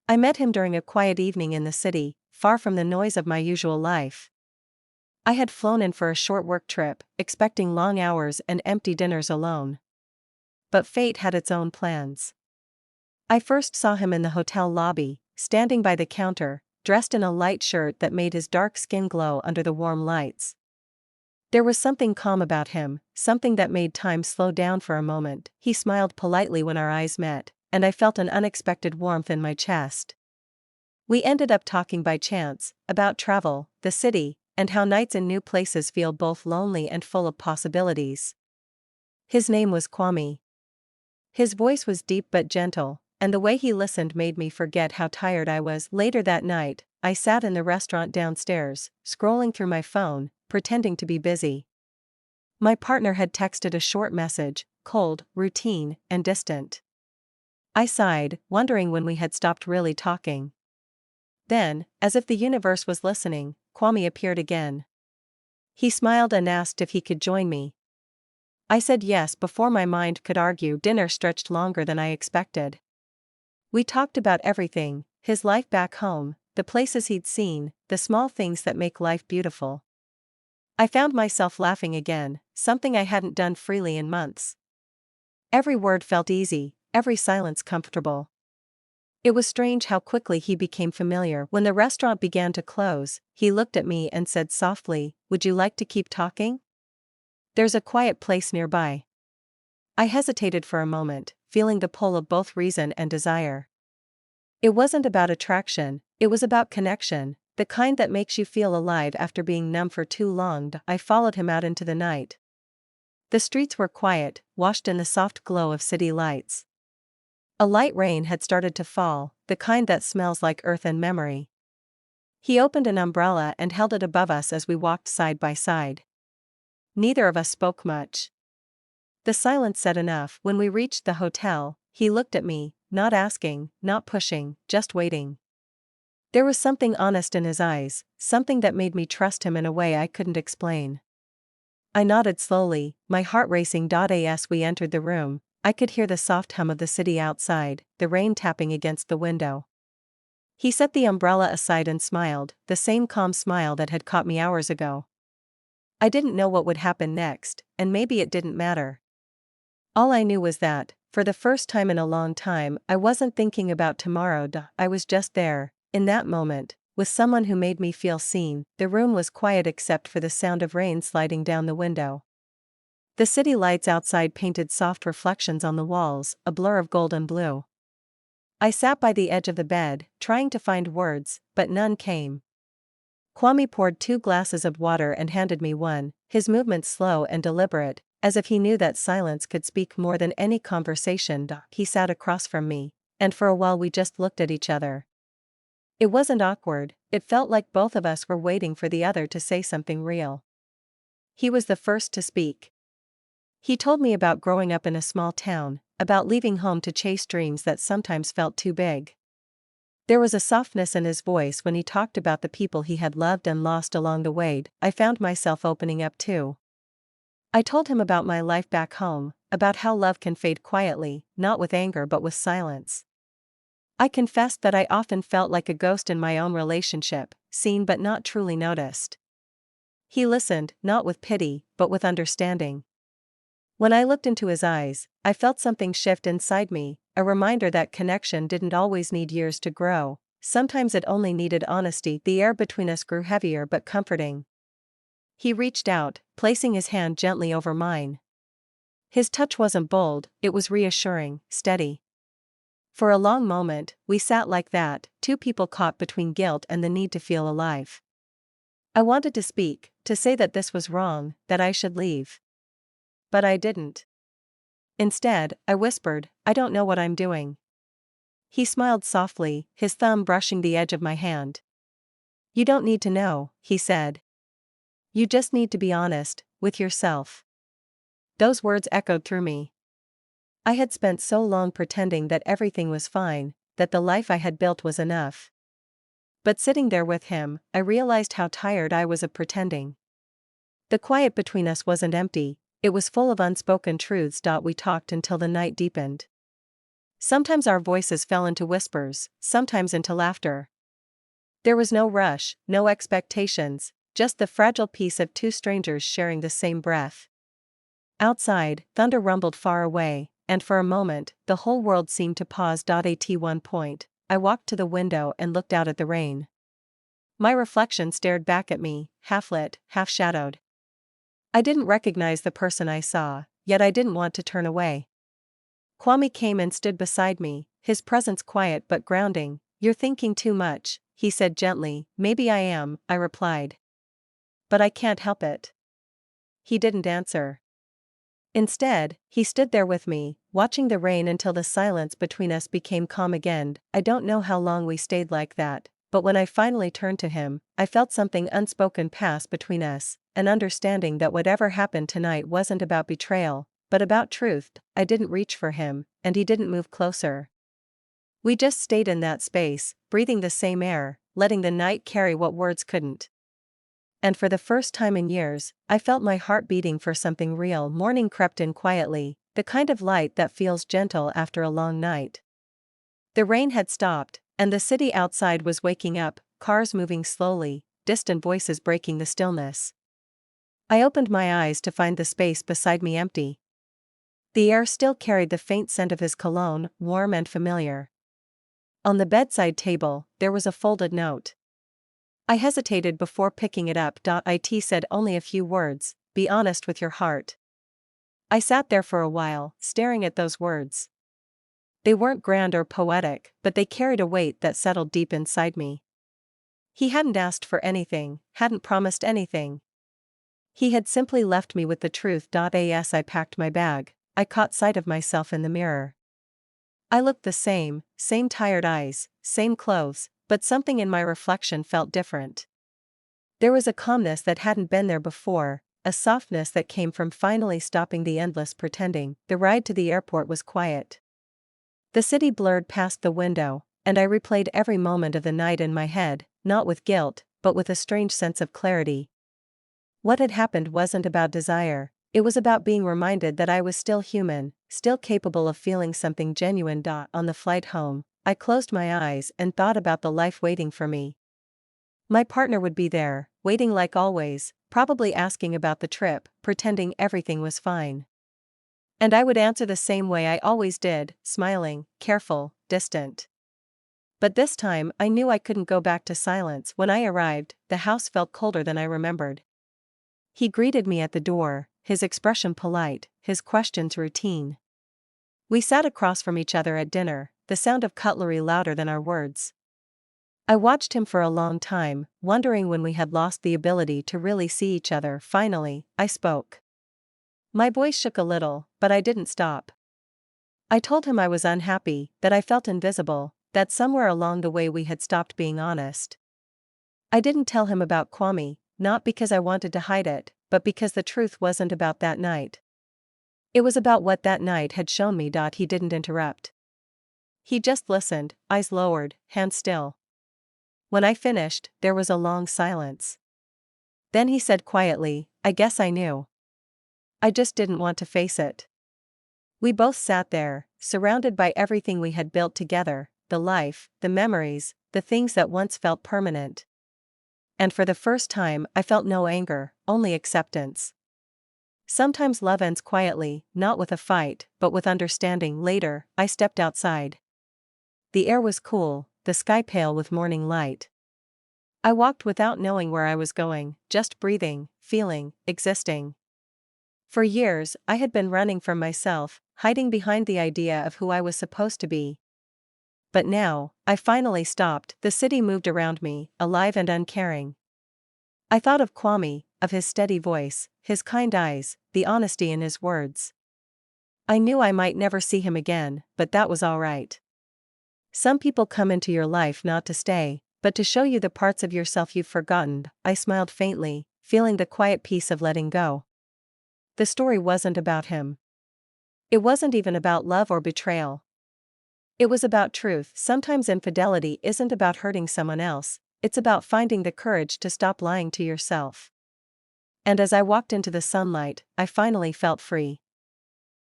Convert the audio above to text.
I met him during a quiet evening in the city, far from the noise of my usual life. I had flown in for a short work trip, expecting long hours and empty dinners alone. But fate had its own plans. I first saw him in the hotel lobby, standing by the counter, dressed in a light shirt that made his dark skin glow under the warm lights. There was something calm about him, something that made time slow down for a moment. He smiled politely when our eyes met, and I felt an unexpected warmth in my chest. We ended up talking by chance, about travel, the city, and how nights in new places feel both lonely and full of possibilities. His name was Kwame. His voice was deep but gentle, and the way he listened made me forget how tired I was. Later that night, I sat in the restaurant downstairs, scrolling through my phone, pretending to be busy. My partner had texted a short message, cold, routine, and distant. I sighed, wondering when we had stopped really talking. Then, as if the universe was listening, Kwame appeared again. He smiled and asked if he could join me. I said yes before my mind could argue. Dinner stretched longer than I expected. We talked about everything: his life back home, the places he'd seen, the small things that make life beautiful. I found myself laughing again, something I hadn't done freely in months. Every word felt easy, every silence comfortable. It was strange how quickly he became familiar. When the restaurant began to close, he looked at me and said softly, "Would you like to keep talking? There's a quiet place nearby." I hesitated for a moment, feeling the pull of both reason and desire. It wasn't about attraction, it was about connection, the kind that makes you feel alive after being numb for too long. I followed him out into the night. The streets were quiet, washed in the soft glow of city lights. A light rain had started to fall, the kind that smells like earth and memory. He opened an umbrella and held it above us as we walked side by side. Neither of us spoke much. The silence said enough. When we reached the hotel, he looked at me, not asking, not pushing, just waiting. There was something honest in his eyes, something that made me trust him in a way I couldn't explain. I nodded slowly, my heart racing. As we entered the room, I could hear the soft hum of the city outside, the rain tapping against the window. He set the umbrella aside and smiled, the same calm smile that had caught me hours ago. I didn't know what would happen next, and maybe it didn't matter. All I knew was that, for the first time in a long time, I wasn't thinking about tomorrow. I was just there, in that moment, with someone who made me feel seen. The room was quiet except for the sound of rain sliding down the window. The city lights outside painted soft reflections on the walls, a blur of gold and blue. I sat by the edge of the bed, trying to find words, but none came. Kwame poured 2 glasses of water and handed me one, his movements slow and deliberate, as if he knew that silence could speak more than any conversation. He sat across from me, and for a while we just looked at each other. It wasn't awkward, it felt like both of us were waiting for the other to say something real. He was the first to speak. He told me about growing up in a small town, about leaving home to chase dreams that sometimes felt too big. There was a softness in his voice when he talked about the people he had loved and lost along the way. I found myself opening up too. I told him about my life back home, about how love can fade quietly, not with anger but with silence. I confessed that I often felt like a ghost in my own relationship, seen but not truly noticed. He listened, not with pity, but with understanding. When I looked into his eyes, I felt something shift inside me, a reminder that connection didn't always need years to grow, sometimes it only needed honesty. The air between us grew heavier but comforting. He reached out, placing his hand gently over mine. His touch wasn't bold, it was reassuring, steady. For a long moment, we sat like that, 2 people caught between guilt and the need to feel alive. I wanted to speak, to say that this was wrong, that I should leave. But I didn't. Instead, I whispered, "I don't know what I'm doing." He smiled softly, his thumb brushing the edge of my hand. "You don't need to know," he said. "You just need to be honest with yourself." Those words echoed through me. I had spent so long pretending that everything was fine, that the life I had built was enough. But sitting there with him, I realized how tired I was of pretending. The quiet between us wasn't empty, it was full of unspoken truths. We talked until the night deepened. Sometimes our voices fell into whispers, sometimes into laughter. There was no rush, no expectations, just the fragile peace of two strangers sharing the same breath. Outside, thunder rumbled far away, and for a moment, the whole world seemed to pause. At one point, I walked to the window and looked out at the rain. My reflection stared back at me, half lit, half shadowed. I didn't recognize the person I saw, yet I didn't want to turn away. Kwame came and stood beside me, his presence quiet but grounding. "You're thinking too much," he said gently. "Maybe I am," I replied. "But I can't help it." He didn't answer. Instead, he stood there with me, watching the rain until the silence between us became calm again. I don't know how long we stayed like that, but when I finally turned to him, I felt something unspoken pass between us, an understanding that whatever happened tonight wasn't about betrayal, but about truth. I didn't reach for him, and he didn't move closer. We just stayed in that space, breathing the same air, letting the night carry what words couldn't. And for the first time in years, I felt my heart beating for something real. Morning crept in quietly, the kind of light that feels gentle after a long night. The rain had stopped, and the city outside was waking up, cars moving slowly, distant voices breaking the stillness. I opened my eyes to find the space beside me empty. The air still carried the faint scent of his cologne, warm and familiar. On the bedside table, there was a folded note. I hesitated before picking it up. It said only a few words: "Be honest with your heart." I sat there for a while, staring at those words. They weren't grand or poetic, but they carried a weight that settled deep inside me. He hadn't asked for anything, hadn't promised anything. He had simply left me with the truth. As I packed my bag, I caught sight of myself in the mirror. I looked the same tired eyes, same clothes, but something in my reflection felt different. There was a calmness that hadn't been there before, a softness that came from finally stopping the endless pretending. The ride to the airport was quiet. The city blurred past the window, and I replayed every moment of the night in my head, not with guilt, but with a strange sense of clarity. What had happened wasn't about desire, it was about being reminded that I was still human, still capable of feeling something genuine. On the flight home, I closed my eyes and thought about the life waiting for me. My partner would be there, waiting like always, probably asking about the trip, pretending everything was fine. And I would answer the same way I always did, smiling, careful, distant. But this time I knew I couldn't go back to silence. When I arrived, the house felt colder than I remembered. He greeted me at the door, his expression polite, his questions routine. We sat across from each other at dinner, the sound of cutlery louder than our words. I watched him for a long time, wondering when we had lost the ability to really see each other. Finally, I spoke. My voice shook a little, but I didn't stop. I told him I was unhappy, that I felt invisible, that somewhere along the way we had stopped being honest. I didn't tell him about Kwame, not because I wanted to hide it, but because the truth wasn't about that night. It was about what that night had shown me. He didn't interrupt. He just listened, eyes lowered, hands still. When I finished, there was a long silence. Then he said quietly, "I guess I knew. I just didn't want to face it." We both sat there, surrounded by everything we had built together, the life, the memories, the things that once felt permanent. And for the first time, I felt no anger, only acceptance. Sometimes love ends quietly, not with a fight, but with understanding. Later, I stepped outside. The air was cool, the sky pale with morning light. I walked without knowing where I was going, just breathing, feeling, existing. For years, I had been running from myself, hiding behind the idea of who I was supposed to be. But now, I finally stopped. The city moved around me, alive and uncaring. I thought of Kwame, of his steady voice, his kind eyes, the honesty in his words. I knew I might never see him again, but that was all right. Some people come into your life not to stay, but to show you the parts of yourself you've forgotten. I smiled faintly, feeling the quiet peace of letting go. The story wasn't about him. It wasn't even about love or betrayal. It was about truth. Sometimes infidelity isn't about hurting someone else, it's about finding the courage to stop lying to yourself. And as I walked into the sunlight, I finally felt free.